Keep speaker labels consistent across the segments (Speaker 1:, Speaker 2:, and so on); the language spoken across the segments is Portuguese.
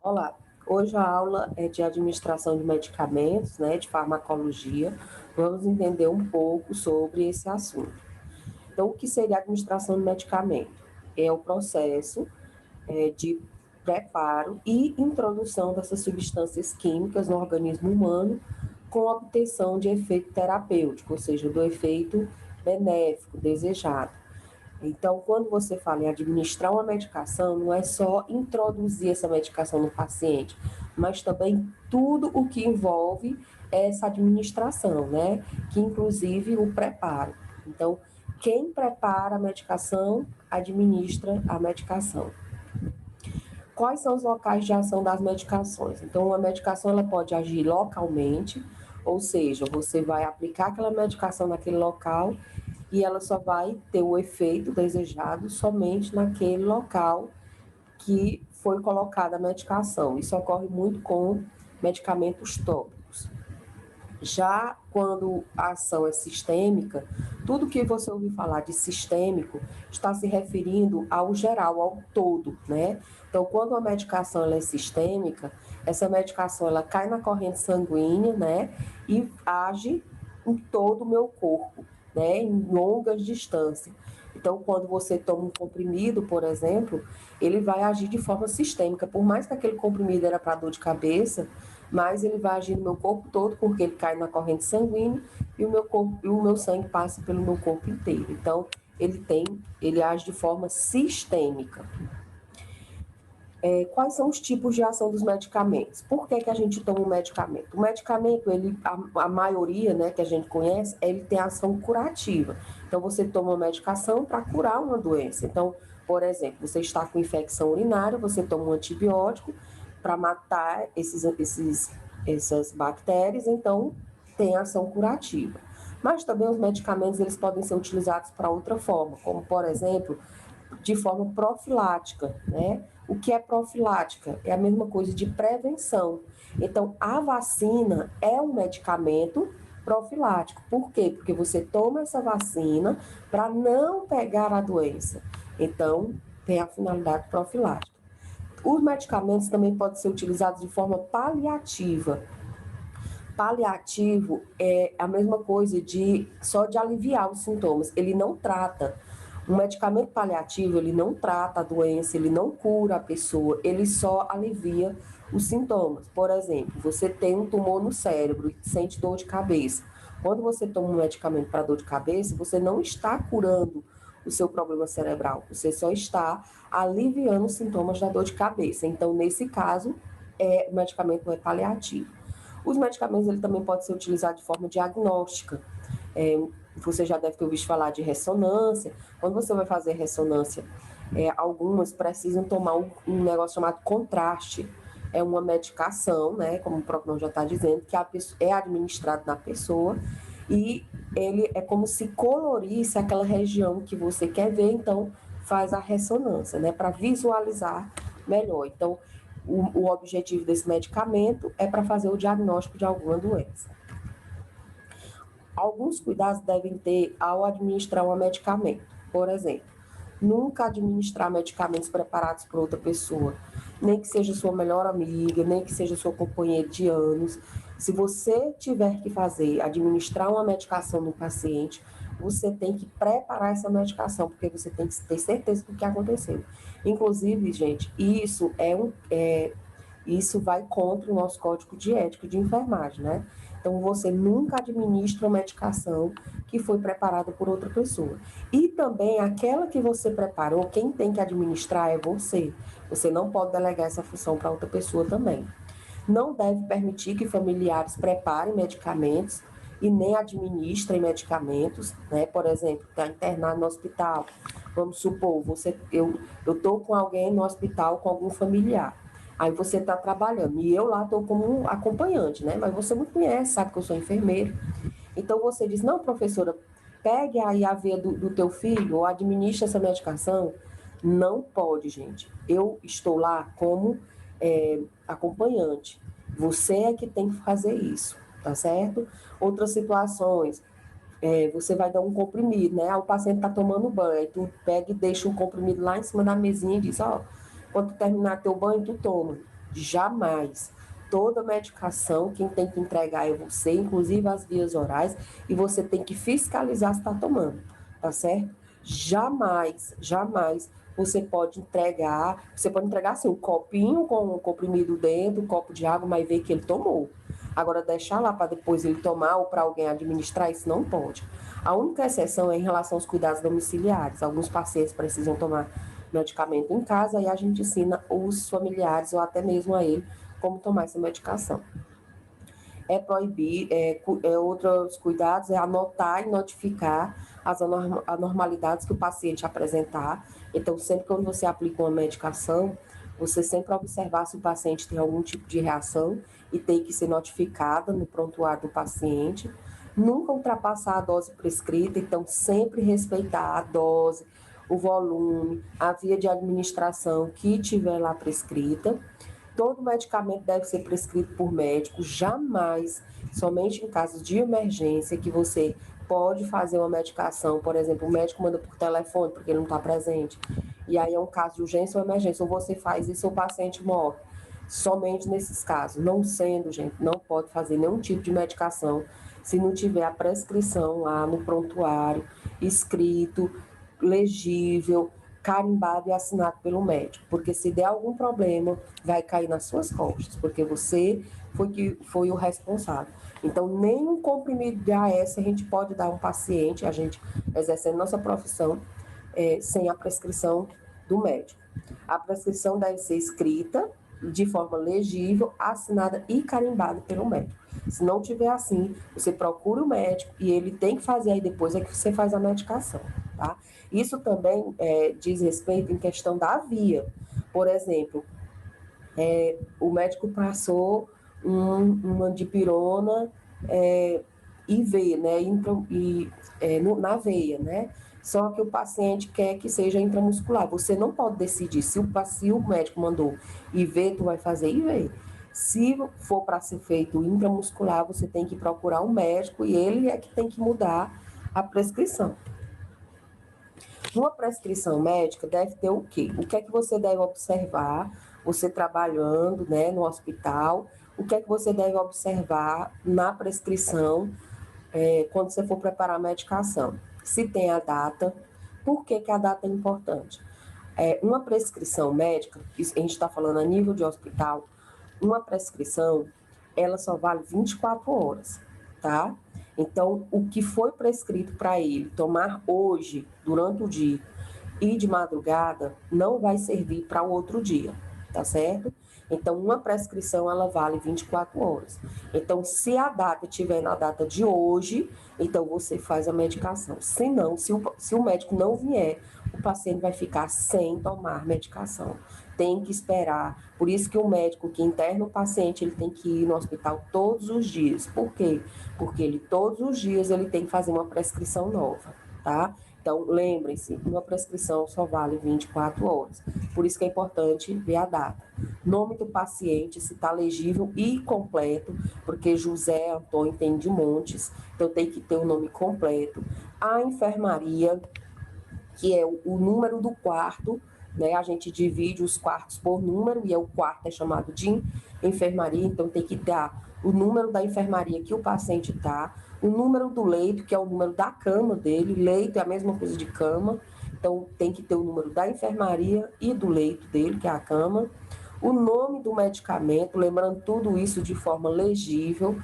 Speaker 1: Olá, hoje a aula é de administração de medicamentos, né, de farmacologia. Vamos entender um pouco sobre esse assunto. Então, o que seria a administração de medicamento? É o processo de preparo e introdução dessas substâncias químicas no organismo humano com a obtenção de efeito terapêutico, ou seja, do efeito benéfico desejado. Então, quando você fala em administrar uma medicação, não é só introduzir essa medicação no paciente, mas também tudo o que envolve essa administração, né? Que inclusive o preparo. Então, quem prepara a medicação, administra a medicação. Quais são os locais de ação das medicações? Então, uma medicação ela pode agir localmente, ou seja, você vai aplicar aquela medicação naquele local e ela só vai ter o efeito desejado somente naquele local que foi colocada a medicação. Isso ocorre muito com medicamentos tópicos. Já quando a ação é sistêmica, tudo que você ouviu falar de sistêmico está se referindo ao geral, ao todo, né? Então, quando a medicação ela é sistêmica, essa medicação ela cai na corrente sanguínea, né? E age em todo o meu corpo, né? Em longas distâncias. Então, quando você toma um comprimido, por exemplo, ele vai agir de forma sistêmica. Por mais que aquele comprimido era para dor de cabeça, mas ele vai agir no meu corpo todo, porque ele cai na corrente sanguínea e o meu sangue passa pelo meu corpo inteiro. Então, ele age de forma sistêmica. Quais são os tipos de ação dos medicamentos? Por que a gente toma um medicamento? O medicamento, a maioria, né, que a gente conhece, ele tem ação curativa. Então, você toma uma medicação para curar uma doença. Então, por exemplo, você está com infecção urinária, você toma um antibiótico para matar essas bactérias, então tem ação curativa. Mas também os medicamentos eles podem ser utilizados para outra forma, como por exemplo, de forma profilática, né? O que é profilática? É a mesma coisa de prevenção. Então, a vacina é um medicamento profilático. Por quê? Porque você toma essa vacina para não pegar a doença. Então, tem a finalidade profilática. Os medicamentos também podem ser utilizados de forma paliativa. Paliativo é a mesma coisa só de aliviar os sintomas. Ele não trata. Um medicamento paliativo, ele não trata a doença, ele não cura a pessoa, ele só alivia os sintomas. Por exemplo, você tem um tumor no cérebro e sente dor de cabeça. Quando você toma um medicamento para dor de cabeça, você não está curando o seu problema cerebral, você só está aliviando os sintomas da dor de cabeça. Então, nesse caso, o medicamento é paliativo. Os medicamentos ele também pode ser utilizado de forma diagnóstica. Você já deve ter ouvido falar de ressonância. Quando você vai fazer ressonância, algumas precisam tomar um negócio chamado contraste. É uma medicação, né, como o próprio nome já está dizendo, que é administrado na pessoa e ele é como se colorisse aquela região que você quer ver, então faz a ressonância, né, para visualizar melhor. Então, o objetivo desse medicamento é para fazer o diagnóstico de alguma doença. Alguns cuidados devem ter ao administrar um medicamento. Por exemplo, nunca administrar medicamentos preparados por outra pessoa, nem que seja sua melhor amiga, nem que seja sua companheira de anos. Se você tiver que administrar uma medicação no paciente, você tem que preparar essa medicação, porque você tem que ter certeza do que aconteceu. Inclusive, gente, isso vai contra o nosso código de ética de enfermagem, né? Então, você nunca administra uma medicação que foi preparada por outra pessoa. E também aquela que você preparou, quem tem que administrar é você. Você não pode delegar essa função para outra pessoa também. Não deve permitir que familiares preparem medicamentos e nem administrem medicamentos, né? Por exemplo, está internado no hospital. Vamos supor, eu estou com alguém no hospital, com algum familiar. Aí você está trabalhando e eu lá estou como um acompanhante, né? Mas você me conhece, sabe que eu sou enfermeiro. Então você diz, não, professora, pegue aí a veia do teu filho ou administre essa medicação. Não pode, gente. Eu estou lá como acompanhante. Você é que tem que fazer isso, tá certo? Outras situações, você vai dar um comprimido, né? O paciente está tomando banho, aí tu pega e deixa o comprimido lá em cima da mesinha e diz, ó, quando tu terminar teu banho, tu toma. Jamais. Toda medicação, quem tem que entregar é você, inclusive as vias orais, e você tem que fiscalizar se está tomando, tá certo? Jamais, jamais você pode entregar assim, um copinho com um comprimido dentro, um copo de água, mas ver que ele tomou. Agora, deixar lá para depois ele tomar ou para alguém administrar, isso não pode. A única exceção é em relação aos cuidados domiciliares. Alguns pacientes precisam tomar medicamento em casa e a gente ensina os familiares ou até mesmo a ele como tomar essa medicação. É proibir, outros cuidados é anotar e notificar as anormalidades que o paciente apresentar. Então, sempre quando você aplica uma medicação, você sempre observar se o paciente tem algum tipo de reação e tem que ser notificada no prontuário do paciente. Nunca ultrapassar a dose prescrita, então sempre respeitar a dose, o volume, a via de administração que tiver lá prescrita. Todo medicamento deve ser prescrito por médico, jamais, somente em casos de emergência, que você pode fazer uma medicação, por exemplo, o médico manda por telefone porque ele não está presente, e aí é um caso de urgência ou emergência, ou você faz isso ou o paciente morre. Somente nesses casos, não sendo, gente, não pode fazer nenhum tipo de medicação se não tiver a prescrição lá no prontuário, escrito, legível, carimbado e assinado pelo médico, porque se der algum problema, vai cair nas suas costas, porque você foi o responsável. Então, nem um comprimido de AS a gente pode dar a um paciente, a gente exercendo nossa profissão, sem a prescrição do médico. A prescrição deve ser escrita de forma legível, assinada e carimbada pelo médico. Se não tiver assim, você procura o médico e ele tem que fazer aí depois é que você faz a medicação, tá? Isso também diz respeito em questão da via. Por exemplo, o médico passou uma dipirona IV, né, na veia, né? Só que o paciente quer que seja intramuscular. Você não pode decidir se o médico mandou IV, tu vai fazer IV. Se for para ser feito intramuscular, você tem que procurar um médico e ele é que tem que mudar a prescrição. Uma prescrição médica deve ter o quê? O que é que você deve observar, você trabalhando, né, no hospital, o que é que você deve observar na prescrição quando você for preparar a medicação? Se tem a data, por que a data é importante? Uma prescrição médica, a gente está falando a nível de hospital, uma prescrição, ela só vale 24 horas, tá? Então, o que foi prescrito para ele tomar hoje, durante o dia e de madrugada, não vai servir para o outro dia, tá certo? Então, uma prescrição, ela vale 24 horas. Então, se a data estiver na data de hoje, então você faz a medicação. Se não, se o médico não vier, o paciente vai ficar sem tomar medicação. Tem que esperar. Por isso que o médico que interna o paciente, ele tem que ir no hospital todos os dias. Por quê? Porque ele, todos os dias, ele tem que fazer uma prescrição nova, tá? Então, lembrem-se, uma prescrição só vale 24 horas. Por isso que é importante ver a data. Nome do paciente, se está legível e completo, porque José Antônio tem de montes, então tem que ter o nome completo. A enfermaria, que é o número do quarto, né? A gente divide os quartos por número, e o quarto é chamado de enfermaria, então tem que dar o número da enfermaria que o paciente está, o número do leito, que é o número da cama dele, leito é a mesma coisa de cama, então tem que ter o número da enfermaria e do leito dele, que é a cama, o nome do medicamento, lembrando tudo isso de forma legível,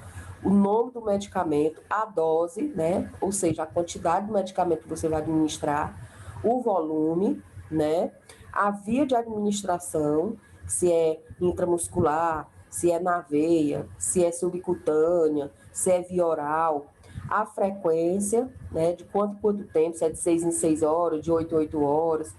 Speaker 1: o nome do medicamento, a dose, né? Ou seja, a quantidade do medicamento que você vai administrar, o volume, né? A via de administração, se é intramuscular, se é na veia, se é subcutânea, se é via oral, a frequência, né? De quanto tempo, se é de 6 em 6 horas, de 8 em 8 horas,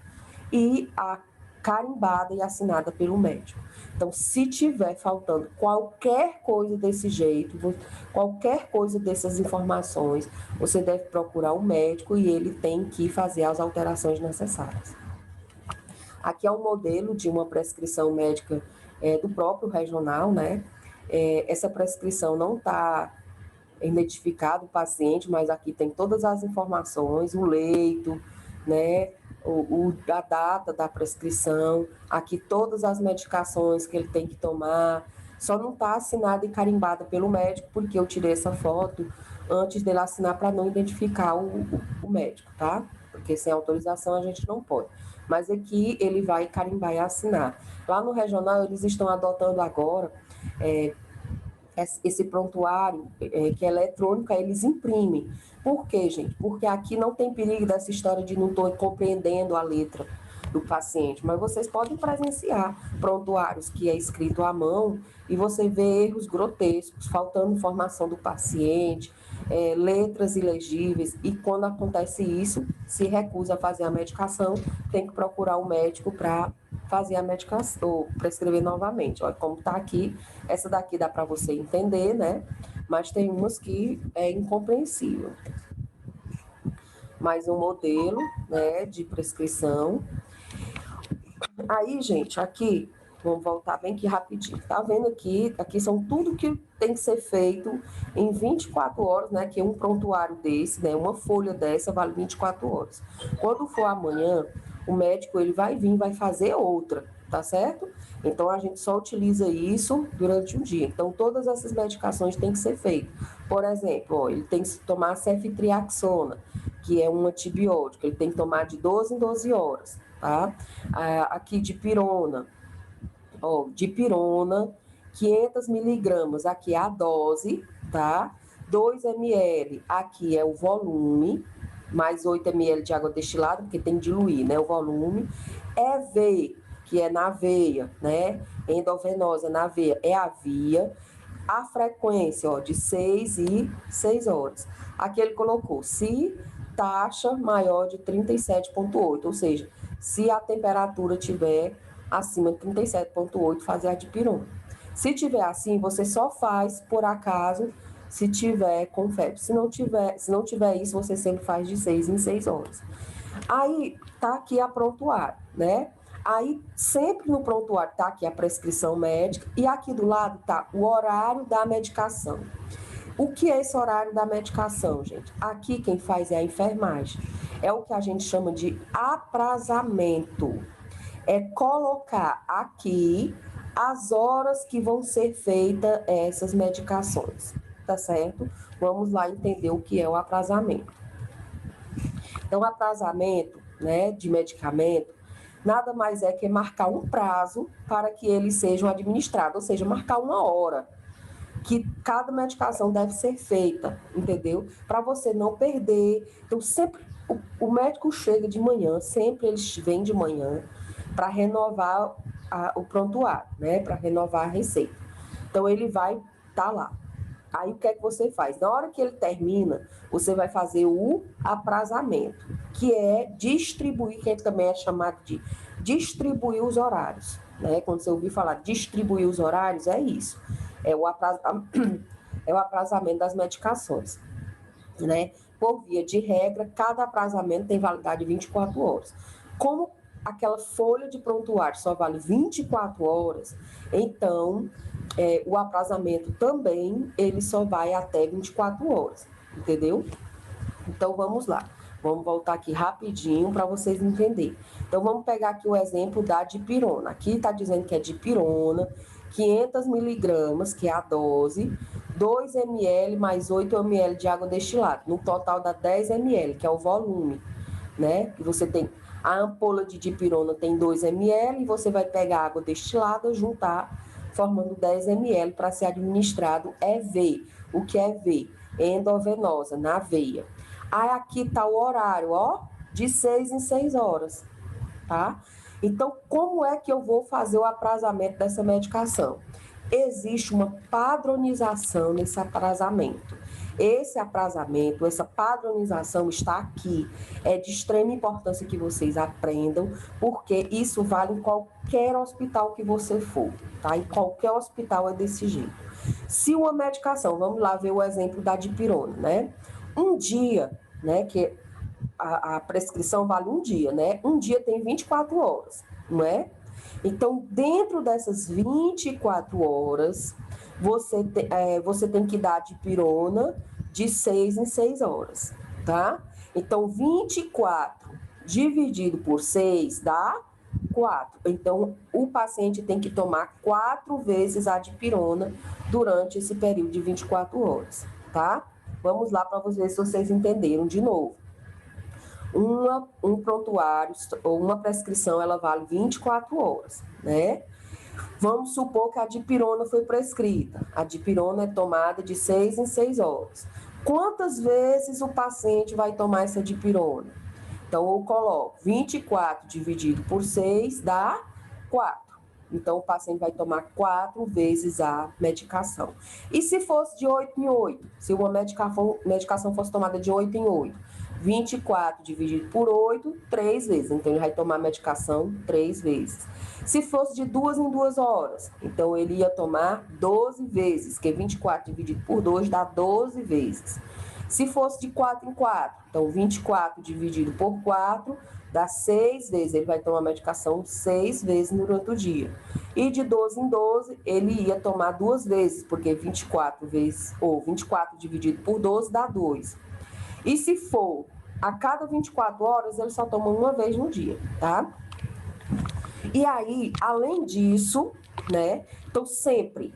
Speaker 1: e a carimbada e assinada pelo médico. Então, se tiver faltando qualquer coisa desse jeito, qualquer coisa dessas informações, você deve procurar um médico e ele tem que fazer as alterações necessárias. Aqui é um modelo de uma prescrição médica do próprio regional, né? Essa prescrição não está identificado o paciente, mas aqui tem todas as informações, o leito, né? a data da prescrição, aqui todas as medicações que ele tem que tomar, só não está assinada e carimbada pelo médico, porque eu tirei essa foto antes dele assinar para não identificar o médico, tá? Porque sem autorização a gente não pode. Mas aqui ele vai carimbar e assinar. Lá no regional eles estão adotando agora esse prontuário que é eletrônico, eles imprimem. Por quê, gente? Porque aqui não tem perigo dessa história de não estou compreendendo a letra do paciente, mas vocês podem presenciar prontuários que é escrito à mão e você vê erros grotescos, faltando informação do paciente, letras ilegíveis, e quando acontece isso, se recusa a fazer a medicação, tem que procurar o médico para fazer a medicação, ou prescrever novamente. Olha como está aqui, essa daqui dá para você entender, né? Mas tem umas que é incompreensível. Mais um modelo, né, de prescrição. Aí, gente, aqui, vamos voltar bem aqui rapidinho. Tá vendo aqui? Aqui são tudo que tem que ser feito em 24 horas, né? Que um prontuário desse, né? Uma folha dessa vale 24 horas. Quando for amanhã, o médico, ele vai vir, vai fazer outra, tá certo? Então, a gente só utiliza isso durante um dia. Então, todas essas medicações têm que ser feitas. Por exemplo, ó, ele tem que tomar ceftriaxona, que é um antibiótico. Ele tem que tomar de 12 em 12 horas, tá? Aqui, dipirona. Ó, dipirona, 500 miligramas, aqui é a dose, tá? 2 ml, aqui é o volume, mais 8 ml de água destilada, porque tem que diluir, né, o volume. EV, que é na veia, né? Endovenosa na veia, é a via. A frequência, ó, de 6 e 6 horas. Aqui ele colocou, se taxa maior de 37,8, ou seja, se a temperatura tiver acima de 37,8, fazer a dipirona. Se tiver assim, você só faz, por acaso, se tiver com febre. Se não tiver isso, você sempre faz de 6 em 6 horas. Aí, tá aqui a prontuário, né? Aí, sempre no prontuário tá aqui a prescrição médica e aqui do lado tá o horário da medicação. O que é esse horário da medicação, gente? Aqui quem faz é a enfermagem. É o que a gente chama de aprazamento. É colocar aqui as horas que vão ser feitas essas medicações, tá certo? Vamos lá entender o que é o aprazamento. Então, o aprazamento, né, de medicamento nada mais é que marcar um prazo para que eles sejam administrados, ou seja, marcar uma hora que cada medicação deve ser feita, entendeu? Para você não perder. Então, sempre o médico chega de manhã, sempre eles vêm de manhã para renovar o prontuário, né? Para renovar a receita. Então, ele vai estar lá. Aí, o que é que você faz? Na hora que ele termina, você vai fazer o aprazamento, que é distribuir, que também é chamado de distribuir os horários, né? Quando você ouvir falar distribuir os horários, é isso. É o aprazamento das medicações, né? Por via de regra, cada aprazamento tem validade de 24 horas. Como aquela folha de prontuário só vale 24 horas, então o aprazamento também, ele só vai até 24 horas, entendeu? Então, vamos lá. Vamos voltar aqui rapidinho para vocês entenderem. Então, vamos pegar aqui o exemplo da dipirona. Aqui está dizendo que é dipirona, 500 miligramas, que é a dose, 2 ml mais 8 ml de água destilada. No total dá 10 ml, que é o volume, né? E você tem a ampola de dipirona tem 2 ml, e você vai pegar a água destilada, juntar, formando 10 ml para ser administrado EV. O que é EV? Endovenosa, na veia. Aí aqui está o horário, ó, de 6 em 6 horas, tá? Então, como é que eu vou fazer o aprazamento dessa medicação? Existe uma padronização nesse aprazamento. Esse aprazamento, essa padronização está aqui. É de extrema importância que vocês aprendam, porque isso vale em qualquer hospital que você for, tá? Em qualquer hospital é desse jeito. Se uma medicação, vamos lá ver o exemplo da dipirona, né? Um dia, né, que a prescrição vale um dia, né? Um dia tem 24 horas, não é? Então, dentro dessas 24 horas, você tem que dar dipirona de 6 em 6 horas, tá? Então, 24 dividido por 6 dá 4. Então, o paciente tem que tomar 4 vezes a dipirona durante esse período de 24 horas, tá? Vamos lá para ver se vocês entenderam de novo. Um prontuário ou uma prescrição, ela vale 24 horas, né? Vamos supor que a dipirona foi prescrita. A dipirona é tomada de 6 em 6 horas. Quantas vezes o paciente vai tomar essa dipirona? Então, eu coloco 24 dividido por 6 dá 4. Então, o paciente vai tomar 4 vezes a medicação. E se fosse de 8 em 8? Se uma medicação fosse tomada de 8 em 8? 24 dividido por 8, 3 vezes. Então, ele vai tomar a medicação 3 vezes. Se fosse de 2 em 2 horas, então ele ia tomar 12 vezes, que 24 dividido por 2 dá 12 vezes. Se fosse de 4 em 4, então 24 dividido por 4 dá 6 vezes. Ele vai tomar a medicação 6 vezes durante o dia. E de 12 em 12, ele ia tomar 2 vezes, porque 24 vezes, ou 24 dividido por 12 dá 2. E se for a cada 24 horas, ele só toma uma vez no dia, tá? E aí, além disso, né? Então, sempre,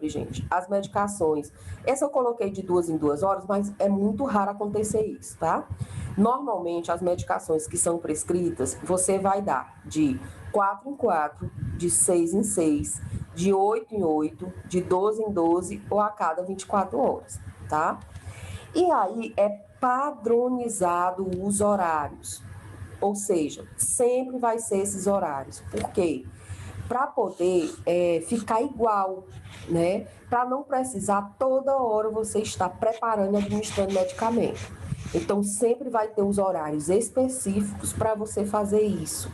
Speaker 1: gente, as medicações. Essa eu coloquei de 2 em 2 horas, mas é muito raro acontecer isso, tá? Normalmente, as medicações que são prescritas, você vai dar de 4 em 4, de 6 em 6, de 8 em 8, de 12 em 12 ou a cada 24 horas, tá? E aí, é padronizado os horários. Ou seja, sempre vai ser esses horários. Por quê? Para poder ficar igual, né? Para não precisar toda hora você estar preparando e administrando medicamento. Então, sempre vai ter os horários específicos para você fazer isso.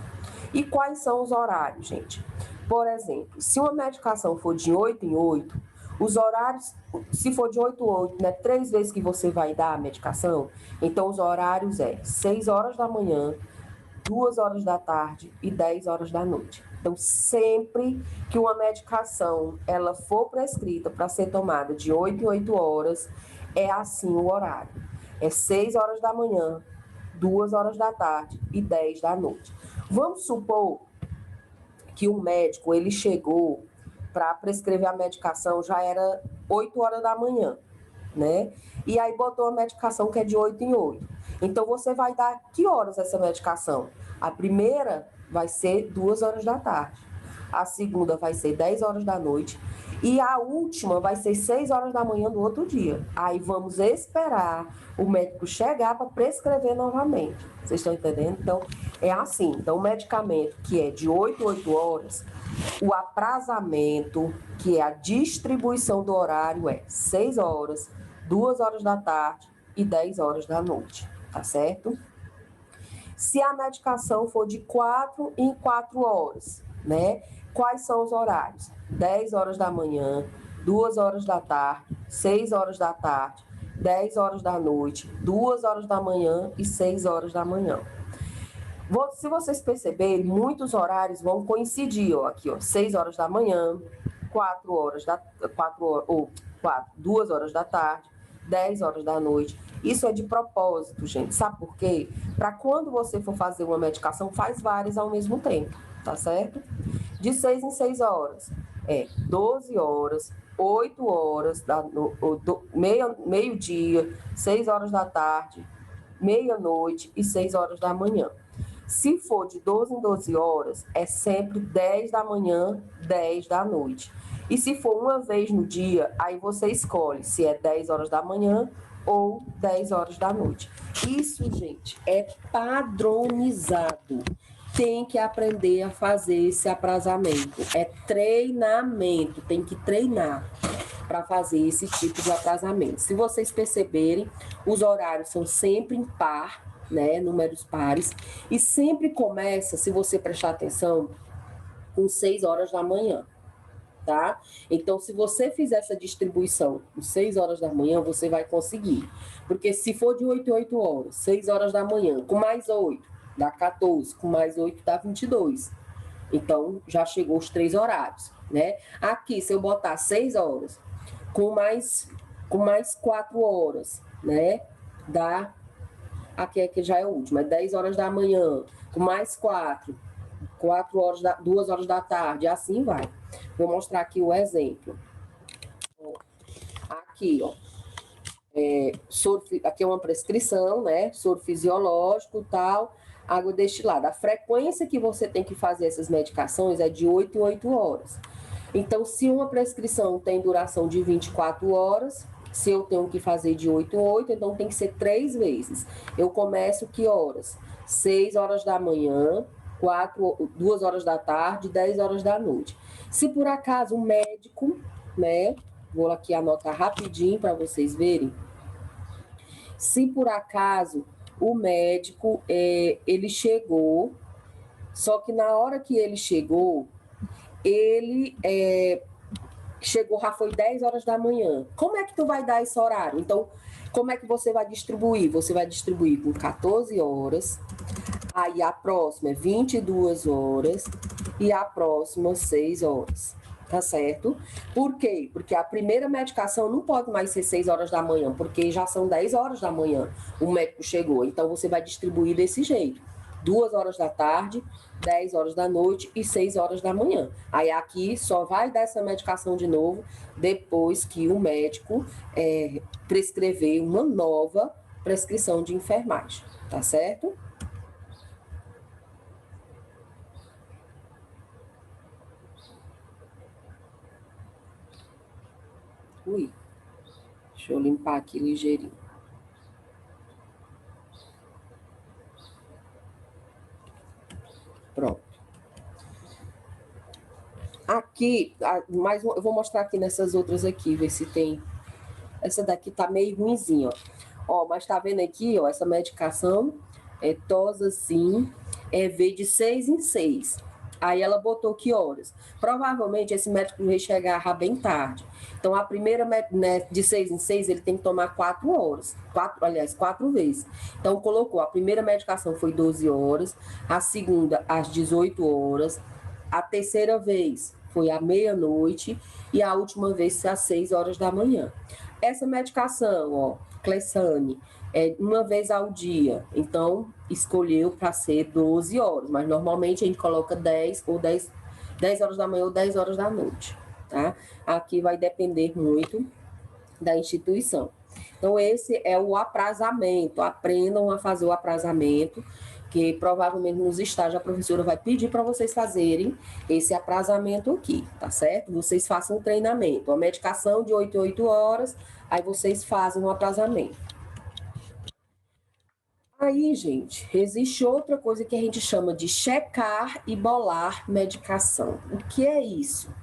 Speaker 1: E quais são os horários, gente? Por exemplo, se uma medicação for de 8 em 8, os horários, se for de 8 em 8, né, 3 vezes que você vai dar a medicação, então os horários 6 horas da manhã, 2 horas da tarde e 10 horas da noite. Então, sempre que uma medicação ela for prescrita para ser tomada de 8 em 8 horas, é assim o horário. É 6 horas da manhã, 2 horas da tarde e 10 da noite. Vamos supor que o médico ele chegou para prescrever a medicação, já era 8 horas da manhã, né? E aí botou a medicação que é de 8 em 8. Então, você vai dar que horas essa medicação? A primeira vai ser 2 horas da tarde. A segunda vai ser 10 horas da noite. E a última vai ser 6 horas da manhã do outro dia. Aí vamos esperar o médico chegar para prescrever novamente. Vocês estão entendendo? Então, é assim. Então, o medicamento que é de 8 a 8 horas, o aprazamento, que é a distribuição do horário, é 6 horas, 2 horas da tarde e 10 horas da noite. Tá certo? Se a medicação for de 4 em 4 horas, né? Quais são os horários? 10 horas da manhã, 2 horas da tarde, 6 horas da tarde, 10 horas da noite, 2 horas da manhã e 6 horas da manhã. Se vocês perceberem, muitos horários vão coincidir, ó, aqui, ó, 6 horas da manhã, 2 horas da tarde, 10 horas da noite. Isso é de propósito, gente. Sabe por quê? Para quando você for fazer uma medicação, faz várias ao mesmo tempo, tá certo? De 6 em 6 horas. 12 horas, 8 horas, meio-dia, 6 horas da tarde, meia-noite e 6 horas da manhã. Se for de 12 em 12 horas, é sempre 10 da manhã, 10 da noite. E se for uma vez no dia, aí você escolhe se é 10 horas da manhã ou 10 horas da noite. Isso, gente, é padronizado. Tem que aprender a fazer esse aprazamento. É treinamento, tem que treinar para fazer esse tipo de aprazamento. Se vocês perceberem, os horários são sempre em par, né, números pares, e sempre começa, se você prestar atenção, com 6 horas da manhã, tá? Então, se você fizer essa distribuição com 6 horas da manhã, você vai conseguir. Porque se for de 8 a 8 horas, 6 horas da manhã, com mais 8, dá 14, com mais 8 dá 22. Então, já chegou os 3 horários, né? Aqui, se eu botar 6 horas, com mais 4 horas, né, dá aqui já é o último, é 10 horas da manhã, com mais 4 horas, 2 horas da tarde, assim vai. Vou mostrar aqui o exemplo. Aqui, ó. Aqui é uma prescrição, né? Soro fisiológico, tal, água destilada. A frequência que você tem que fazer essas medicações é de 8 em 8 horas. Então, se uma prescrição tem duração de 24 horas, se eu tenho que fazer de 8 em 8, então tem que ser 3 vezes. Eu começo que horas? 6 horas da manhã, 2 horas da tarde, 10 horas da noite. Se por acaso o médico, né, vou aqui anotar rapidinho para vocês verem. Se por acaso o médico, ele chegou, só que na hora que ele chegou, ele chegou, já foi 10 horas da manhã. Como é que tu vai dar esse horário? Então, como é que você vai distribuir? Você vai distribuir por 14 horas, aí a próxima é 22 horas e a próxima 6 horas. Tá certo? Por quê? Porque a primeira medicação não pode mais ser 6 horas da manhã, porque já são 10 horas da manhã, o médico chegou. Então, você vai distribuir desse jeito. 2 horas da tarde, 10 horas da noite e 6 horas da manhã. Aí aqui só vai dar essa medicação de novo depois que o médico prescrever uma nova prescrição de enfermagem. Tá certo? Ui, deixa eu limpar aqui ligeirinho. Pronto. Aqui, mais eu vou mostrar aqui nessas outras aqui, ver se tem. Essa daqui tá meio ruimzinha, ó. Mas tá vendo aqui, ó, essa medicação é Tosazin, V de 6 em 6. Aí ela botou que horas? Provavelmente esse médico vai chegar bem tarde. Então, a primeira, né, de 6 em 6, ele tem que tomar 4 horas. 4 vezes. Então, colocou, a primeira medicação foi 12 horas, a segunda às 18 horas, a terceira vez foi à meia-noite e a última vez foi às 6 horas da manhã. Essa medicação, ó, Clexane, é uma vez ao dia, então escolheu para ser 12 horas, mas normalmente a gente coloca 10 horas da manhã ou 10 horas da noite, tá? Aqui vai depender muito da instituição. Então, esse é o aprazamento, aprendam a fazer o aprazamento, que provavelmente nos estágios a professora vai pedir para vocês fazerem esse aprazamento aqui, tá certo? Vocês façam um treinamento, a medicação de 8 em 8 horas, aí vocês fazem um aprazamento. Aí, gente, existe outra coisa que a gente chama de checar e bolar medicação. O que é isso?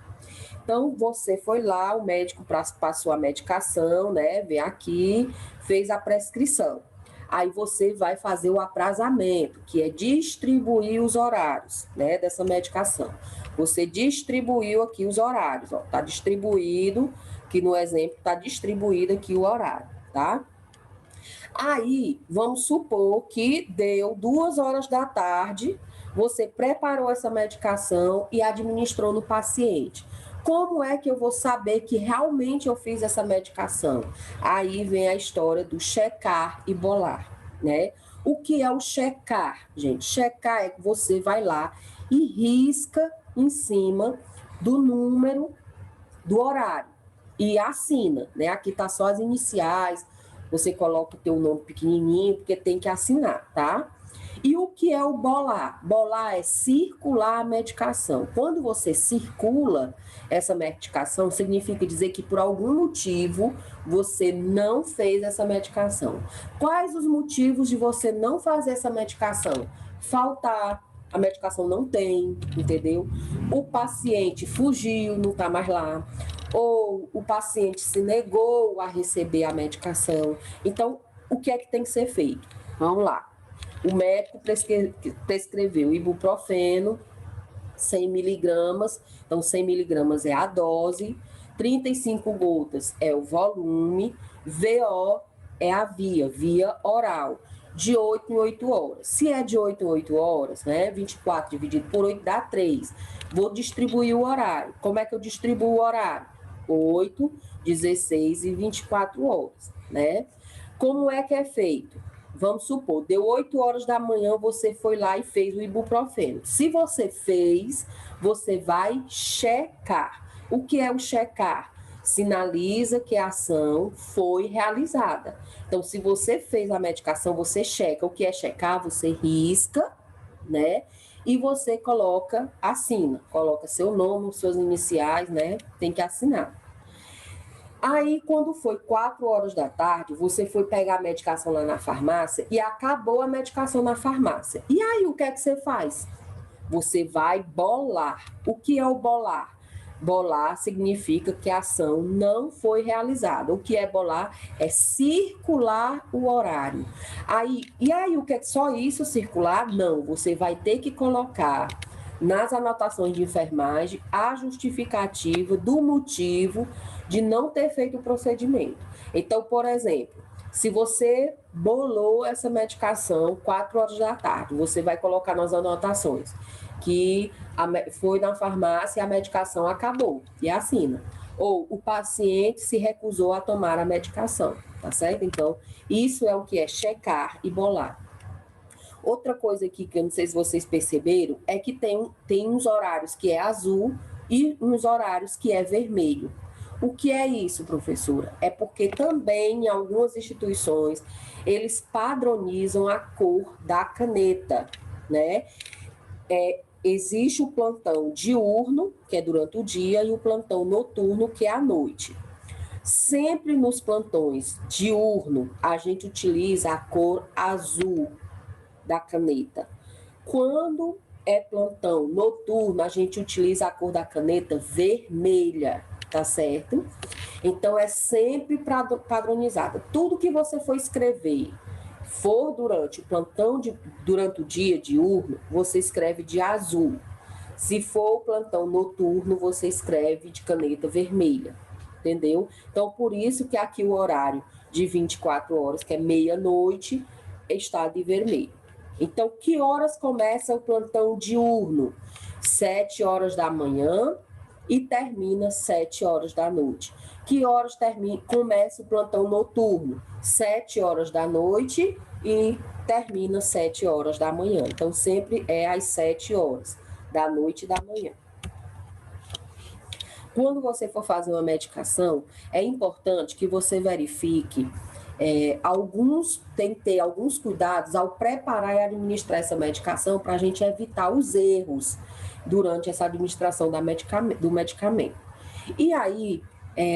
Speaker 1: Então, você foi lá, o médico passou a medicação, né? Vem aqui, fez a prescrição. Aí você vai fazer o aprazamento, que é distribuir os horários, né, dessa medicação. Você distribuiu aqui os horários, ó, tá distribuído, que no exemplo tá distribuído aqui o horário, tá? Aí, vamos supor que deu 2 horas da tarde, você preparou essa medicação e administrou no paciente. Como é que eu vou saber que realmente eu fiz essa medicação? Aí vem a história do checar e bolar, né? O que é o checar, gente? Checar é que você vai lá e risca em cima do número do horário e assina, né? Aqui tá só as iniciais, você coloca o teu nome pequenininho, porque tem que assinar, tá? E o que é o bolar? Bolar é circular a medicação. Quando você circula essa medicação, significa dizer que por algum motivo você não fez essa medicação. Quais os motivos de você não fazer essa medicação? Faltar, a medicação não tem, entendeu? O paciente fugiu, não está mais lá. Ou o paciente se negou a receber a medicação. Então, o que é que tem que ser feito? Vamos lá. O médico prescreveu ibuprofeno, 100 miligramas, então 100 miligramas é a dose, 35 gotas é o volume, VO é a via oral, de 8 em 8 horas. Se é de 8 em 8 horas, né, 24 dividido por 8 dá 3. Vou distribuir o horário. Como é que eu distribuo o horário? 8, 16 e 24 horas, né? Como é que é feito? vamos supor, deu 8 horas da manhã, você foi lá e fez o ibuprofeno. Se você fez, você vai checar. O que é o checar? Sinaliza que a ação foi realizada. Então, se você fez a medicação, você checa. O que é checar? Você risca, né? E você coloca, assina. Coloca seu nome, suas iniciais, né? Tem que assinar. Aí, quando foi 4 horas da tarde, você foi pegar a medicação lá na farmácia e acabou a medicação na farmácia. E aí, o que é que você faz? Você vai bolar. O que é o bolar? Bolar significa que a ação não foi realizada. O que é bolar? É circular o horário. E aí, o que é só isso circular? Não, você vai ter que colocar nas anotações de enfermagem a justificativa do motivo de não ter feito o procedimento. Então, por exemplo, se você bolou essa medicação 4 horas da tarde, você vai colocar nas anotações que foi na farmácia e a medicação acabou, e assina. Ou o paciente se recusou a tomar a medicação, tá certo? Então, isso é o que é checar e bolar. Outra coisa aqui que eu não sei se vocês perceberam é que tem uns horários que é azul e uns horários que é vermelho. O que é isso, professora? É porque também em algumas instituições eles padronizam a cor da caneta, né? Existe o plantão diurno, que é durante o dia, e o plantão noturno, que é à noite. Sempre nos plantões diurno, a gente utiliza a cor azul da caneta. Quando é plantão noturno, a gente utiliza a cor da caneta vermelha, tá certo? Então, é sempre padronizada. Tudo que você for escrever for durante o plantão, durante o dia diurno, você escreve de azul. Se for o plantão noturno, você escreve de caneta vermelha, entendeu? Então, por isso que aqui o horário de 24 horas, que é meia-noite, está de vermelho. Então, que horas começa o plantão diurno? 7 horas da manhã e termina 7 horas da noite. Que horas começa o plantão noturno? 7 horas da noite e termina 7 horas da manhã. Então, sempre é às 7 horas da noite e da manhã. Quando você for fazer uma medicação, é importante que você verifique tem que ter alguns cuidados ao preparar e administrar essa medicação para a gente evitar os erros durante essa administração do medicamento. E aí,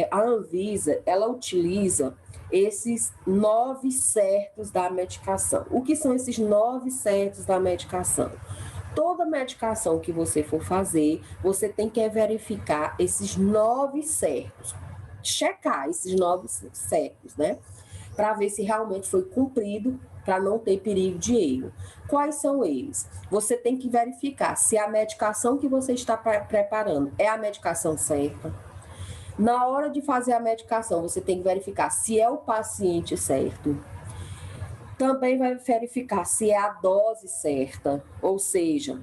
Speaker 1: a Anvisa, ela utiliza esses 9 certos da medicação. O que são esses 9 certos da medicação? Toda medicação que você for fazer, você tem que verificar esses 9 certos, checar esses 9 certos, né? Para ver se realmente foi cumprido, para não ter perigo de erro. Quais são eles? Você tem que verificar se a medicação que você está preparando é a medicação certa. Na hora de fazer a medicação, você tem que verificar se é o paciente certo. Também vai verificar se é a dose certa, ou seja,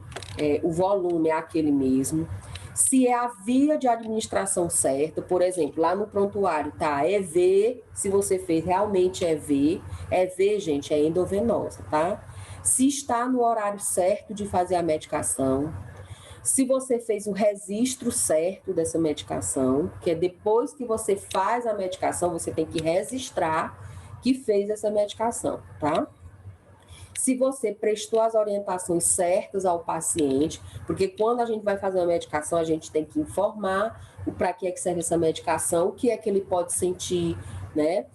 Speaker 1: o volume é aquele mesmo. Se é a via de administração certa, por exemplo, lá no prontuário tá EV, se você fez realmente EV, gente, é endovenosa, tá? Se está no horário certo de fazer a medicação, se você fez o registro certo dessa medicação, que é depois que você faz a medicação, você tem que registrar que fez essa medicação, tá? Se você prestou as orientações certas ao paciente, porque quando a gente vai fazer uma medicação, a gente tem que informar para que é que serve essa medicação, o que é que ele pode sentir, né?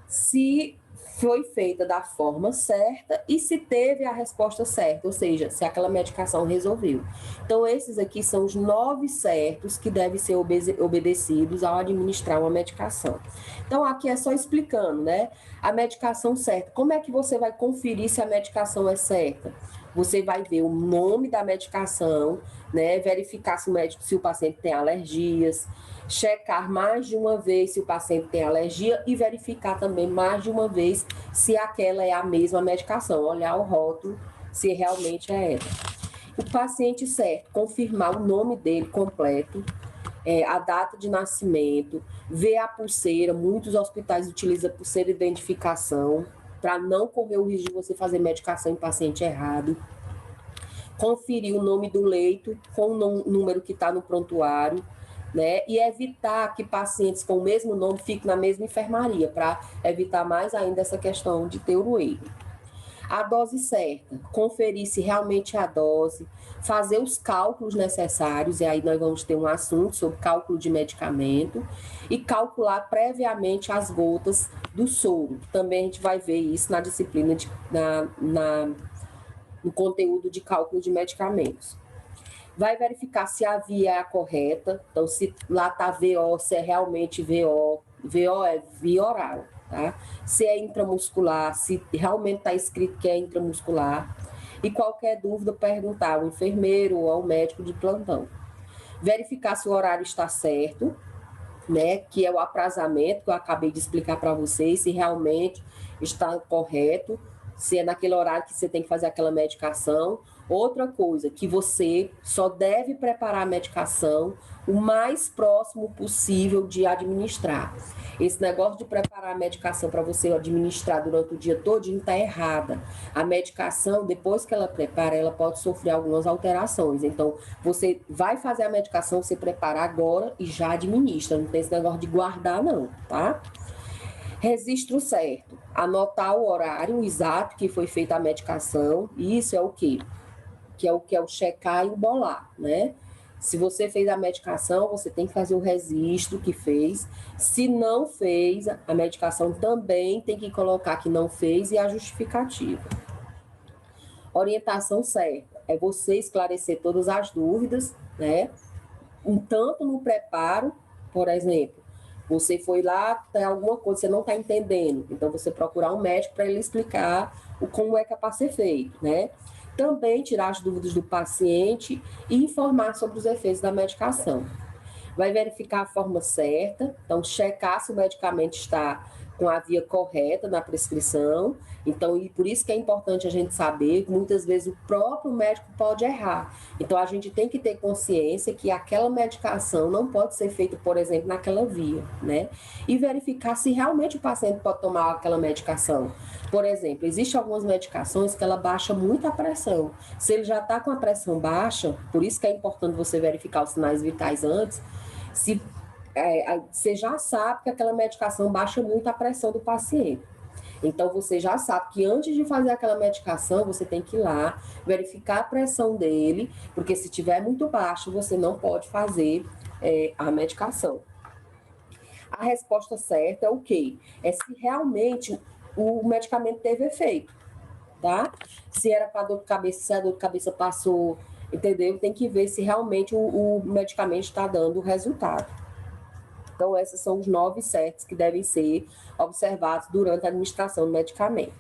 Speaker 1: Se foi feita da forma certa e se teve a resposta certa, ou seja, se aquela medicação resolveu. Então, esses aqui são os 9 certos que devem ser obedecidos ao administrar uma medicação. Então, aqui é só explicando, né? A medicação certa. Como é que você vai conferir se a medicação é certa? Você vai ver o nome da medicação, né? Verificar se o paciente tem alergias, checar mais de uma vez se o paciente tem alergia e verificar também mais de uma vez se aquela é a mesma medicação, olhar o rótulo se realmente é ela. O paciente certo, confirmar o nome dele completo, a data de nascimento, ver a pulseira, muitos hospitais utilizam pulseira de identificação, para não correr o risco de você fazer medicação em paciente errado. Conferir o nome do leito com o número que está no prontuário, né? E evitar que pacientes com o mesmo nome fiquem na mesma enfermaria, para evitar mais ainda essa questão de ter o erro. A dose certa, conferir se realmente é a dose, fazer os cálculos necessários, e aí nós vamos ter um assunto sobre cálculo de medicamento, e calcular previamente as gotas do soro. Também a gente vai ver isso na disciplina, no conteúdo de cálculo de medicamentos. Vai verificar se a via é a correta, então se lá está VO, se é realmente VO, VO é via oral, tá? Se é intramuscular, se realmente está escrito que é intramuscular, e qualquer dúvida perguntar ao enfermeiro ou ao médico de plantão. Verificar se o horário está certo, né, que é o aprazamento que eu acabei de explicar para vocês, se realmente está correto, se é naquele horário que você tem que fazer aquela medicação. Outra coisa, que você só deve preparar a medicação o mais próximo possível de administrar. Esse negócio de preparar a medicação para você administrar durante o dia todo está errada. A medicação, depois que ela prepara, ela pode sofrer algumas alterações. Então, você vai fazer a medicação, você prepara agora e já administra. Não tem esse negócio de guardar, não, tá? Registro certo. Anotar o horário exato que foi feita a medicação. Isso é o quê? Que é o checar e o bolar, né? Se você fez a medicação, você tem que fazer o registro que fez. Se não fez, a medicação também tem que colocar que não fez e a justificativa. Orientação certa é você esclarecer todas as dúvidas, né? Tanto no preparo, por exemplo, você foi lá, tem alguma coisa, você não está entendendo, então você procurar um médico para ele explicar como é que é para ser feito, né? Também tirar as dúvidas do paciente e informar sobre os efeitos da medicação. Vai verificar a forma certa, então checar se o medicamento está com a via correta na prescrição. Então, e por isso que é importante a gente saber que muitas vezes o próprio médico pode errar. Então, a gente tem que ter consciência que aquela medicação não pode ser feita, por exemplo, naquela via, né? E verificar se realmente o paciente pode tomar aquela medicação. Por exemplo, existem algumas medicações que ela baixa muito a pressão. Se ele já está com a pressão baixa, por isso que é importante você verificar os sinais vitais antes, se você já sabe que aquela medicação baixa muito a pressão do paciente. Então, você já sabe que antes de fazer aquela medicação, você tem que ir lá, verificar a pressão dele, porque se tiver muito baixo, você não pode fazer a medicação. A resposta certa é o quê? É se realmente o medicamento teve efeito, tá? Se era para dor de cabeça, se a dor de cabeça passou, entendeu? Tem que ver se realmente o medicamento está dando resultado. Então, esses são os 9 certos que devem ser observados durante a administração do medicamento.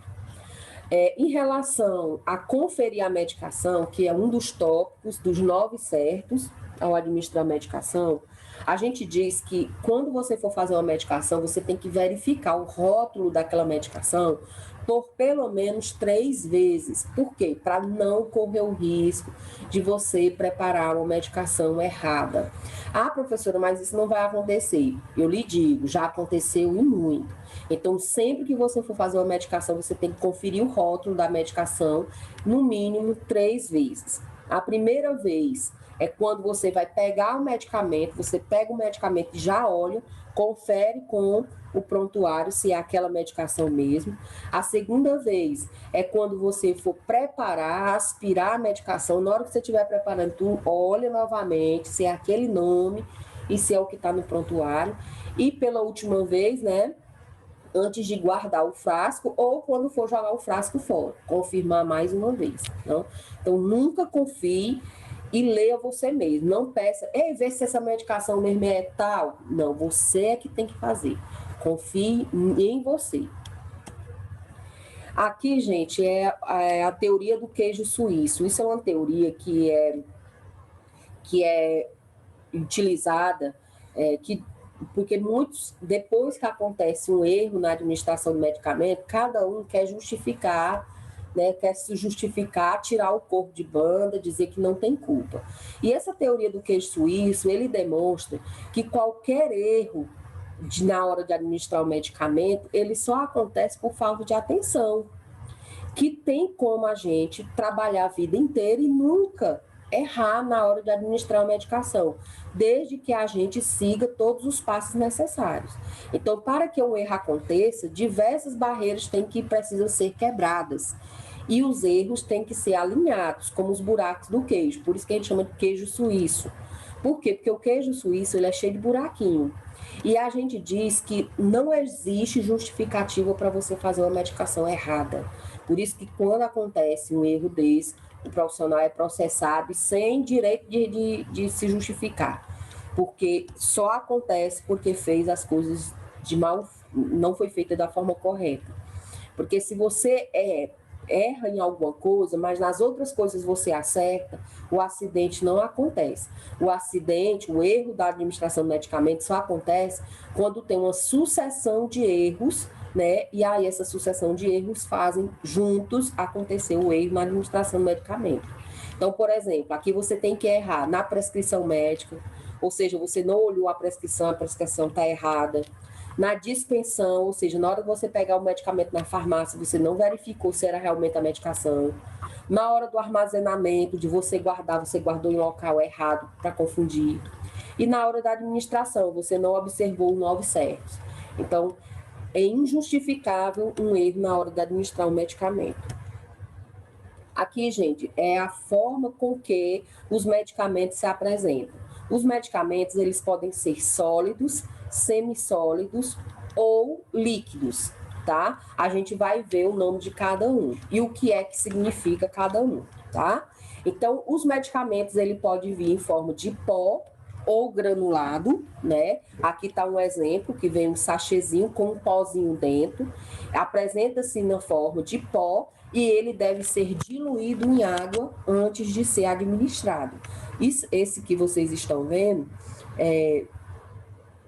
Speaker 1: Em relação a conferir a medicação, que é um dos tópicos dos 9 certos ao administrar a medicação, a gente diz que quando você for fazer uma medicação, você tem que verificar o rótulo daquela medicação por pelo menos 3 vezes. Por quê? Para não correr o risco de você preparar uma medicação errada. Ah, professora, mas isso não vai acontecer. Eu lhe digo, já aconteceu e muito. Então, sempre que você for fazer uma medicação, você tem que conferir o rótulo da medicação, no mínimo 3 vezes. A primeira vez é quando você vai pegar o medicamento, você pega o medicamento e já olha, confere com o prontuário se é aquela medicação mesmo. A segunda vez é quando você for preparar, aspirar a medicação, na hora que você estiver preparando, tu olha novamente se é aquele nome e se é o que está no prontuário. E pela última vez, né, antes de guardar o frasco ou quando for jogar o frasco fora, confirmar mais uma vez. Não? Então, nunca confie e leia você mesmo. Não peça, vê se essa medicação mesmo é tal. Não, você é que tem que fazer. Confie em você. Aqui, gente, é a teoria do queijo suíço. Isso é uma teoria que é utilizada, porque muitos, depois que acontece um erro na administração do medicamento, cada um quer justificar, né, quer se justificar, tirar o corpo de banda, dizer que não tem culpa. E essa teoria do queijo suíço, ele demonstra que qualquer erro na hora de administrar o medicamento, ele só acontece por falta de atenção, que tem como a gente trabalhar a vida inteira e nunca errar na hora de administrar a medicação, desde que a gente siga todos os passos necessários. Então, para que um erro aconteça, diversas barreiras precisam ser quebradas. E os erros têm que ser alinhados, como os buracos do queijo. Por isso que a gente chama de queijo suíço. Por quê? Porque o queijo suíço ele é cheio de buraquinho. E a gente diz que não existe justificativa para você fazer uma medicação errada. Por isso que quando acontece um erro desse, o profissional é processado e sem direito de se justificar. Porque só acontece porque fez as coisas não foi feita da forma correta. Porque se você erra em alguma coisa, mas nas outras coisas você acerta, o acidente não acontece. O erro da administração do medicamento só acontece quando tem uma sucessão de erros, né? E aí essa sucessão de erros fazem juntos acontecer o erro na administração do medicamento. Então, por exemplo, aqui você tem que errar na prescrição médica, ou seja, você não olhou a prescrição está errada. Na dispensão, ou seja, na hora de você pegar o medicamento na farmácia, você não verificou se era realmente a medicação. Na hora do armazenamento, de você guardou em local errado para confundir. E na hora da administração, você não observou os 9 certos. Então, é injustificável um erro na hora de administrar um medicamento. Aqui, gente, é a forma com que os medicamentos se apresentam. Os medicamentos, eles podem ser sólidos, semissólidos ou líquidos, tá? A gente vai ver o nome de cada um e o que é que significa cada um, tá? Então, os medicamentos, ele pode vir em forma de pó ou granulado, né? Aqui tá um exemplo que vem um sachêzinho com um pozinho dentro, apresenta-se na forma de pó e ele deve ser diluído em água antes de ser administrado. Esse que vocês estão vendo,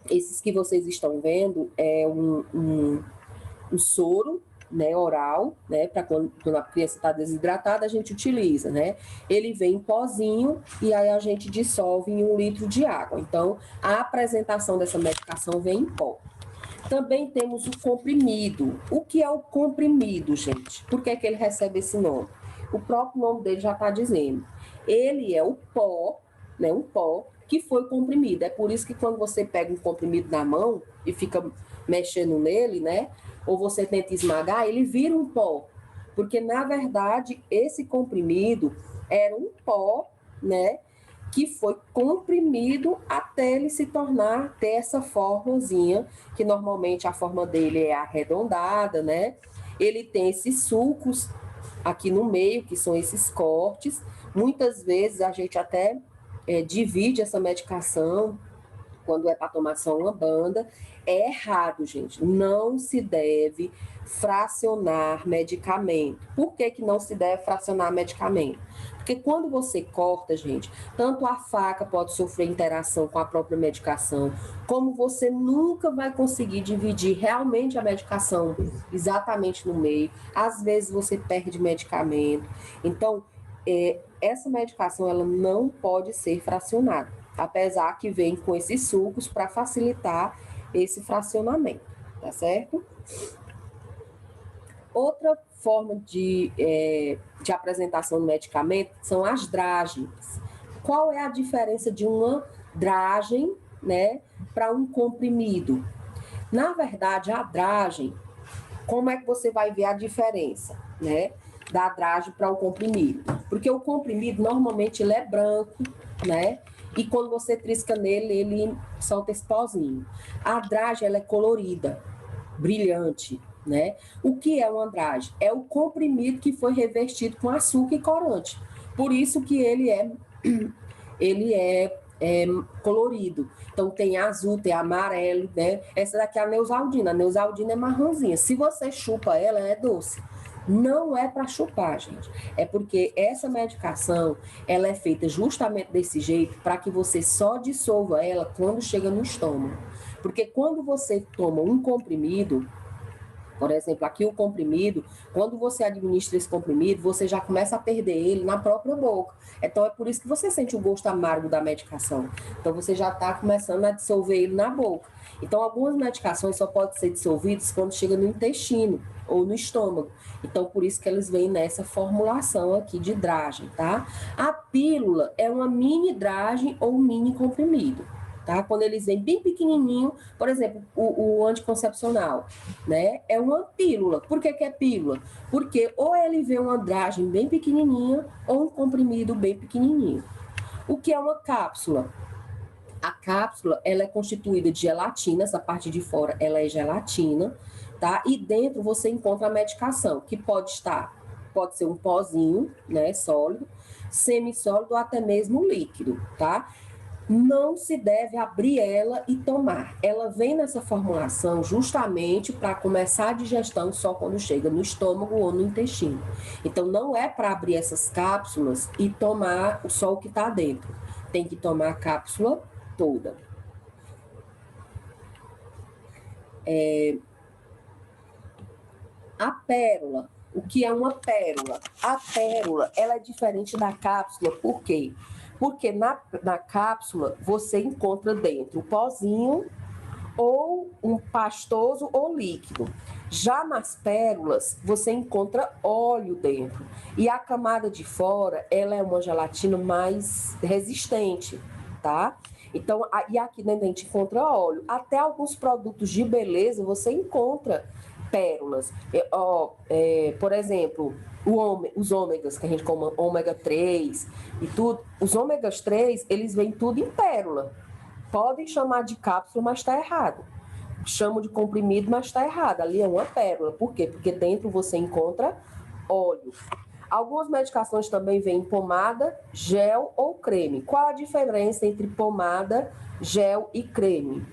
Speaker 1: esses que vocês estão vendo é um soro, né, oral, né, para quando a criança está desidratada, a gente utiliza, né? Ele vem em pozinho e aí a gente dissolve em 1 litro de água. Então, a apresentação dessa medicação vem em pó. Também temos o comprimido. O que é o comprimido, gente? Por que ele recebe esse nome? O próprio nome dele já está dizendo. Ele é o pó, né, um pó que foi comprimido. É por isso que quando você pega um comprimido na mão e fica mexendo nele, né, ou você tenta esmagar, ele vira um pó. Porque, na verdade, esse comprimido era um pó, né, que foi comprimido até ele se tornar, ter essa formazinha, que normalmente a forma dele é arredondada, né? Ele tem esses sulcos aqui no meio, que são esses cortes. Muitas vezes a gente até divide essa medicação, quando é para tomar só uma banda. É errado, gente. Não se deve fracionar medicamento. Por que não se deve fracionar medicamento? Porque quando você corta, gente, tanto a faca pode sofrer interação com a própria medicação, como você nunca vai conseguir dividir realmente a medicação exatamente no meio. Às vezes você perde medicamento. Então, essa medicação ela não pode ser fracionada, apesar que vem com esses sucos para facilitar esse fracionamento, tá certo? Outra forma de apresentação do medicamento são as dragens. Qual é a diferença de uma dragem, né, para um comprimido? Na verdade, a dragem, como é que você vai ver a diferença, né, da dragem para o comprimido? Porque o comprimido, normalmente, ele é branco, né, e quando você trisca nele, ele solta esse pozinho. A dragem, ela é colorida, brilhante, né? O que é uma dragem? É o comprimido que foi revestido com açúcar e corante. Por isso que ele é colorido. Então, tem azul, tem amarelo, né? Essa daqui é a Neosaldina. A Neosaldina é marronzinha. Se você chupa ela, ela é doce. Não é para chupar, gente. É porque essa medicação, ela é feita justamente desse jeito para que você só dissolva ela quando chega no estômago. Porque quando você toma um comprimido, Por exemplo, aqui o comprimido, quando você administra esse comprimido, você já começa a perder ele na própria boca. Então, é por isso que você sente o gosto amargo da medicação. Então, você já está começando a dissolver ele na boca. Então, algumas medicações só podem ser dissolvidas quando chega no intestino ou no estômago. Então, por isso que eles vêm nessa formulação aqui de dragem, tá? A pílula é uma mini dragem ou mini comprimido. Tá? Quando eles vêm bem pequenininho, por exemplo, o anticoncepcional, né? É uma pílula. Por que é pílula? Porque ou ele vê uma dragem bem pequenininha ou um comprimido bem pequenininho. O que é uma cápsula? A cápsula, ela é constituída de gelatina, essa parte de fora, ela é gelatina, tá? E dentro você encontra a medicação, que pode ser um pozinho, né, sólido, semissólido ou até mesmo líquido, tá? Não se deve abrir ela e tomar. Ela vem nessa formulação justamente para começar a digestão só quando chega no estômago ou no intestino. Então, não é para abrir essas cápsulas e tomar só o que está dentro. Tem que tomar a cápsula toda. A pérola. O que é uma pérola? A pérola, ela é diferente da cápsula. Por quê? Porque na cápsula você encontra dentro o pozinho ou um pastoso ou líquido. Já nas pérolas, você encontra óleo dentro. E a camada de fora, ela é uma gelatina mais resistente, tá? Então, e aqui dentro a gente encontra óleo. Até alguns produtos de beleza você encontra pérolas. Por exemplo, os ômegas, que a gente come ômega 3 e tudo, os ômegas 3, eles vêm tudo em pérola. Podem chamar de cápsula, mas está errado. Chamam de comprimido, mas está errado. Ali é uma pérola. Por quê? Porque dentro você encontra óleo. Algumas medicações também vêm em pomada, gel ou creme. Qual a diferença entre pomada, gel e creme?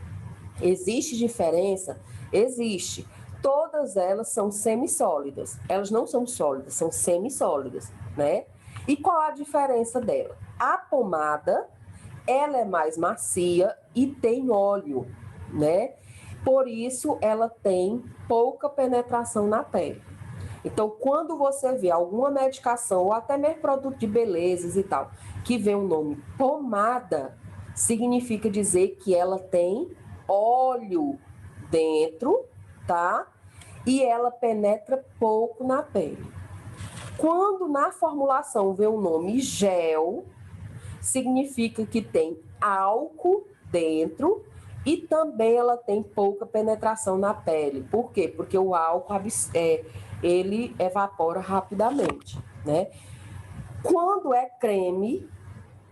Speaker 1: Existe diferença? Existe. Todas elas são semissólidas. Elas não são sólidas, são semissólidas, né? E qual a diferença dela? A pomada, ela é mais macia e tem óleo, né? Por isso, ela tem pouca penetração na pele. Então, quando você vê alguma medicação, ou até mesmo produto de belezas e tal, que vê o nome pomada, significa dizer que ela tem óleo dentro, tá? E ela penetra pouco na pele. Quando na formulação vê o nome gel, significa que tem álcool dentro e também ela tem pouca penetração na pele. Por quê? Porque o álcool ele evapora rapidamente, né? Quando é creme,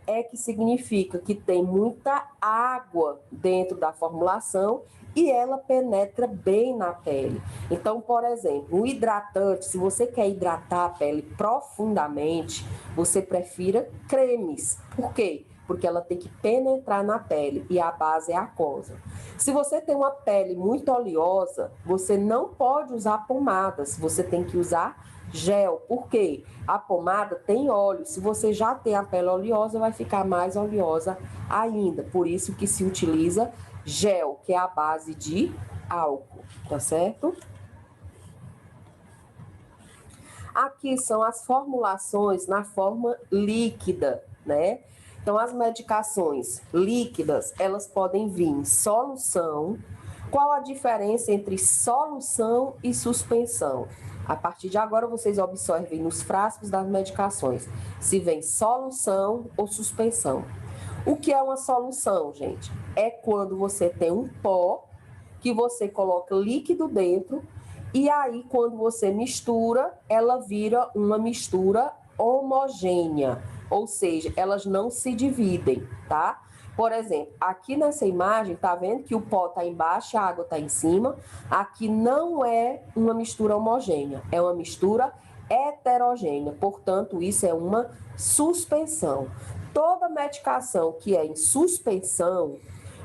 Speaker 1: é que significa que tem muita água dentro da formulação e ela penetra bem na pele. Então, por exemplo, o hidratante, se você quer hidratar a pele profundamente, você prefira cremes. Por quê? Porque ela tem que penetrar na pele e a base é aquosa. Se você tem uma pele muito oleosa, você não pode usar pomadas, você tem que usar gel. Por quê? A pomada tem óleo. Se você já tem a pele oleosa, vai ficar mais oleosa ainda. Por isso que se utiliza gel, que é a base de álcool, tá certo? Aqui são as formulações na forma líquida, né? Então, as medicações líquidas, elas podem vir em solução. Qual a diferença entre solução e suspensão? A partir de agora, vocês observem nos frascos das medicações se vem solução ou suspensão. O que é uma solução, gente? É quando você tem um pó que você coloca líquido dentro e aí, quando você mistura, ela vira uma mistura homogênea, ou seja, elas não se dividem, tá? Por exemplo, aqui nessa imagem, tá vendo que o pó tá embaixo e a água tá em cima? Aqui não é uma mistura homogênea, é uma mistura heterogênea, portanto, isso é uma suspensão. Toda medicação que é em suspensão,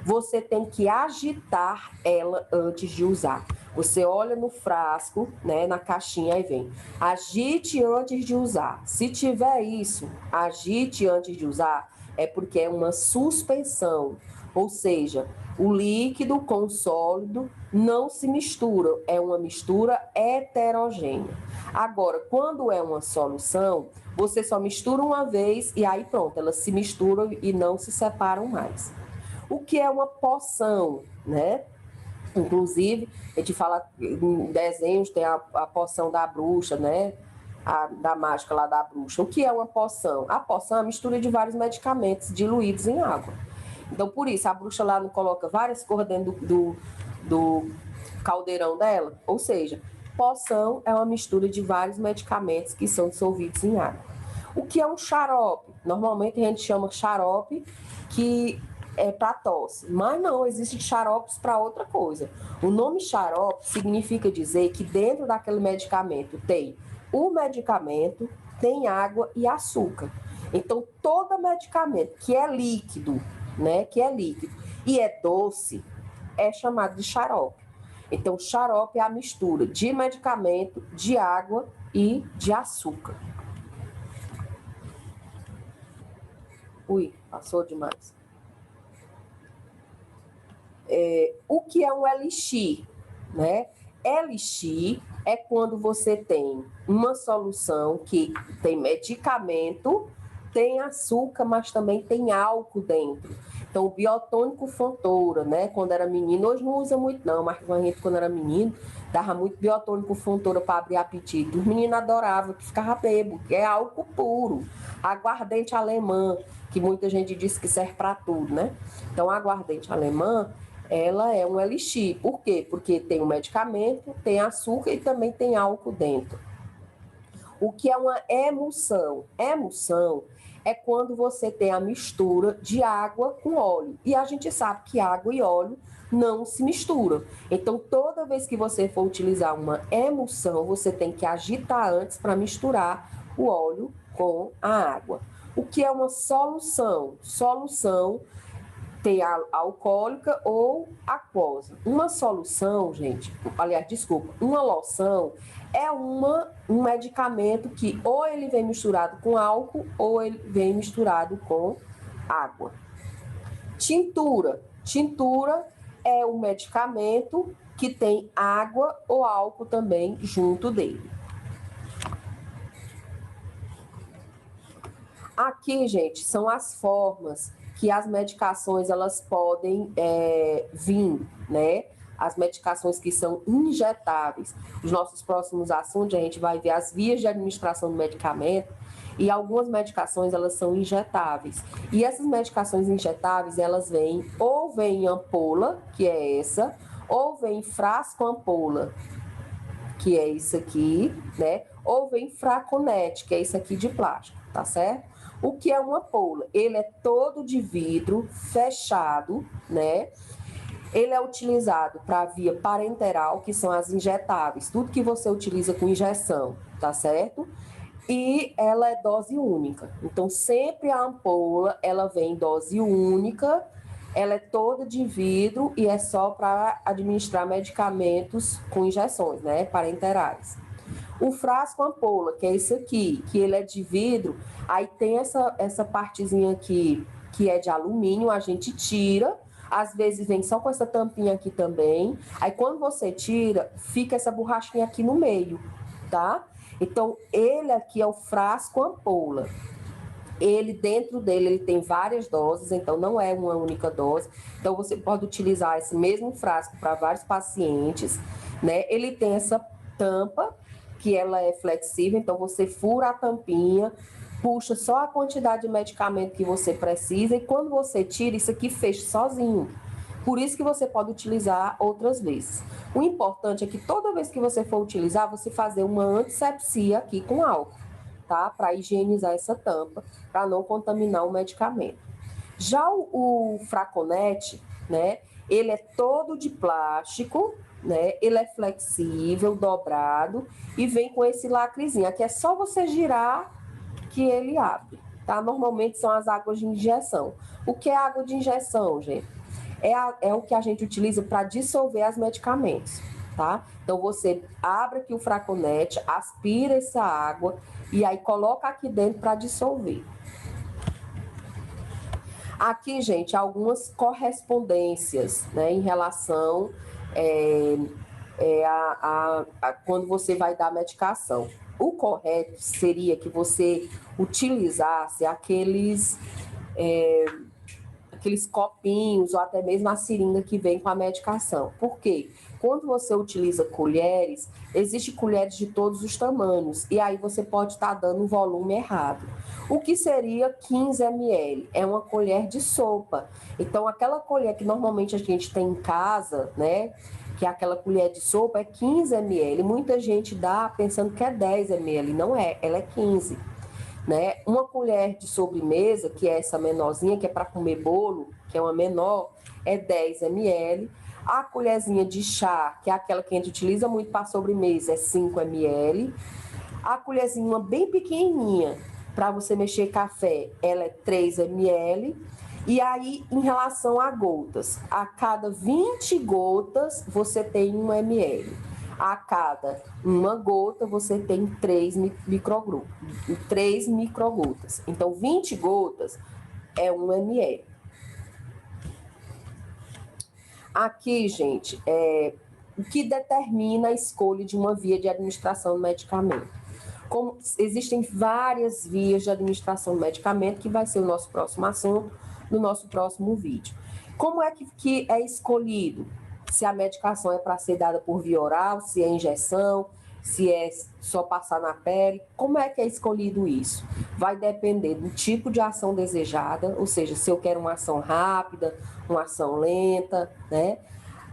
Speaker 1: você tem que agitar ela antes de usar. Você olha no frasco, né, na caixinha, aí vem, agite antes de usar. Se tiver isso, agite antes de usar, é porque é uma suspensão. Ou seja, o líquido com o sólido não se misturam, é uma mistura heterogênea. Agora, quando é uma solução, você só mistura uma vez e aí pronto, elas se misturam e não se separam mais. O que é uma poção, né? Inclusive, a gente fala em desenhos, tem a poção da bruxa, né? Da mágica lá da bruxa. O que é uma poção? A poção é a mistura de vários medicamentos diluídos em água. Então, por isso, a bruxa lá não coloca várias cores dentro do caldeirão dela. Ou seja, poção é uma mistura de vários medicamentos que são dissolvidos em água. O que é um xarope? Normalmente a gente chama xarope que é para tosse, mas não, existem xaropes para outra coisa. O nome xarope significa dizer que dentro daquele medicamento tem o medicamento, tem água e açúcar. Então, todo medicamento que é líquido, né, que é líquido e é doce, é chamado de xarope. Então, xarope é a mistura de medicamento, de água e de açúcar. Ui, passou demais. O que é um elixir, né? Elixir é quando você tem uma solução que tem medicamento, tem açúcar, mas também tem álcool dentro. Então, o biotônico Fontoura, né? Quando era menino, hoje não usa muito não, mas a gente, quando era menino, dava muito biotônico Fontoura para abrir apetite. Os meninos adoravam, que ficava bebo, que é álcool puro. Aguardente alemã, que muita gente diz que serve para tudo, né? Então, a aguardente alemã, ela é um elixir. Por quê? Porque tem um medicamento, tem açúcar e também tem álcool dentro. O que é uma emulsão? Emulsão é quando você tem a mistura de água com óleo. E a gente sabe que água e óleo não se misturam. Então, toda vez que você for utilizar uma emulsão, você tem que agitar antes para misturar o óleo com a água. O que é uma solução? Solução tem a alcoólica ou aquosa. Uma solução, gente, aliás, desculpa, uma loção é um medicamento que ou ele vem misturado com álcool ou ele vem misturado com água. Tintura. Tintura é um medicamento que tem água ou álcool também junto dele. Aqui, gente, são as formas que as medicações elas podem vir, né? As medicações que são injetáveis. Os nossos próximos assuntos, a gente vai ver as vias de administração do medicamento e algumas medicações elas são injetáveis. E essas medicações injetáveis, elas vêm ou vem em ampola, que é essa, ou vem em frasco ampola, que é isso aqui, né? Ou vem fraconete, que é isso aqui de plástico, tá certo? O que é uma ampola? Ele é todo de vidro, fechado, né? Ele é utilizado para a via parenteral, que são as injetáveis, tudo que você utiliza com injeção, tá certo? E ela é dose única. Então, sempre a ampola, ela vem em dose única, ela é toda de vidro e é só para administrar medicamentos com injeções, né? Parenterais. O frasco ampola, que é esse aqui, que ele é de vidro, aí tem essa partezinha aqui que é de alumínio, a gente tira, às vezes vem só com essa tampinha aqui também, aí quando você tira, fica essa borrachinha aqui no meio, tá? Então, ele aqui é o frasco ampola. Ele, dentro dele, ele tem várias doses, então não é uma única dose. Então, você pode utilizar esse mesmo frasco para vários pacientes, né? Ele tem essa tampa, que ela é flexível, então você fura a tampinha, puxa só a quantidade de medicamento que você precisa e quando você tira, isso aqui fecha sozinho. Por isso que você pode utilizar outras vezes. O importante é que toda vez que você for utilizar, você fazer uma antisepsia aqui com álcool, tá? Para higienizar essa tampa, para não contaminar o medicamento. Já o fraconete, né? Ele é todo de plástico, né? Ele é flexível, dobrado e vem com esse lacrezinho. Aqui é só você girar que ele abre, tá? Normalmente são as águas de injeção. O que é água de injeção, gente? É o que a gente utiliza para dissolver os medicamentos, tá? Então, você abre aqui o fraconete, aspira essa água e aí coloca aqui dentro para dissolver. Aqui, gente, algumas correspondências, né, em relação a quando você vai dar a medicação. O correto seria que você utilizasse aqueles copinhos ou até mesmo a seringa que vem com a medicação. Por quê? Quando você utiliza colheres, existem colheres de todos os tamanhos e aí você pode estar dando um volume errado. O que seria 15 ml? É uma colher de sopa. Então, aquela colher que normalmente a gente tem em casa, né? Que é aquela colher de sopa, é 15 ml. Muita gente dá pensando que é 10 ml. Não é, ela é 15. Né? Uma colher de sobremesa, que é essa menorzinha, que é para comer bolo, que é uma menor, é 10 ml. A colherzinha de chá, que é aquela que a gente utiliza muito para sobremesa, é 5 ml. A colherzinha bem pequenininha, para você mexer café, ela é 3 ml. E aí, em relação a gotas, a cada 20 gotas, você tem 1 ml. A cada uma gota, você tem 3 microgotas. Então, 20 gotas é 1 ml. Aqui, gente, o que determina a escolha de uma via de administração do medicamento. Como existem várias vias de administração do medicamento, que vai ser o nosso próximo assunto, no nosso próximo vídeo. Como é que é escolhido? Se a medicação é para ser dada por via oral, se é injeção, se é só passar na pele, como é que é escolhido isso? Vai depender do tipo de ação desejada, ou seja, se eu quero uma ação rápida, uma ação lenta, né?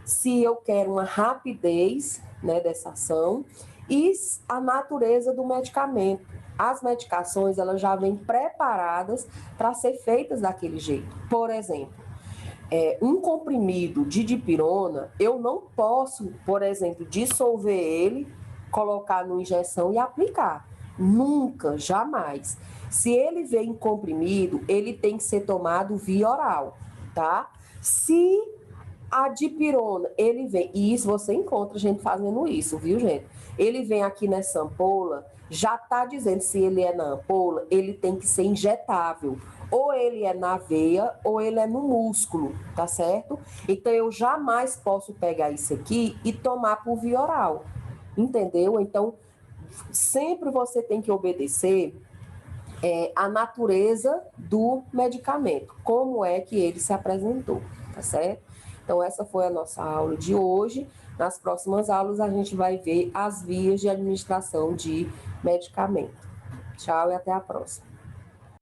Speaker 1: Se eu quero uma rapidez, né, dessa ação, e a natureza do medicamento. As medicações, elas já vêm preparadas para ser feitas daquele jeito. Por exemplo, um comprimido de dipirona, eu não posso, por exemplo, dissolver ele, colocar numa injeção e aplicar. Nunca, jamais. Se ele vem em comprimido, ele tem que ser tomado via oral, tá? Se a dipirona, ele vem, e isso você encontra gente fazendo isso, viu, gente? Ele vem aqui nessa ampola, já tá dizendo se ele é na ampola, ele tem que ser injetável. Ou ele é na veia, ou ele é no músculo, tá certo? Então, eu jamais posso pegar isso aqui e tomar por via oral, entendeu? Então, sempre você tem que obedecer a natureza do medicamento, como é que ele se apresentou, tá certo? Então, essa foi a nossa aula de hoje. Nas próximas aulas, a gente vai ver as vias de administração de medicamento. Tchau e até a próxima.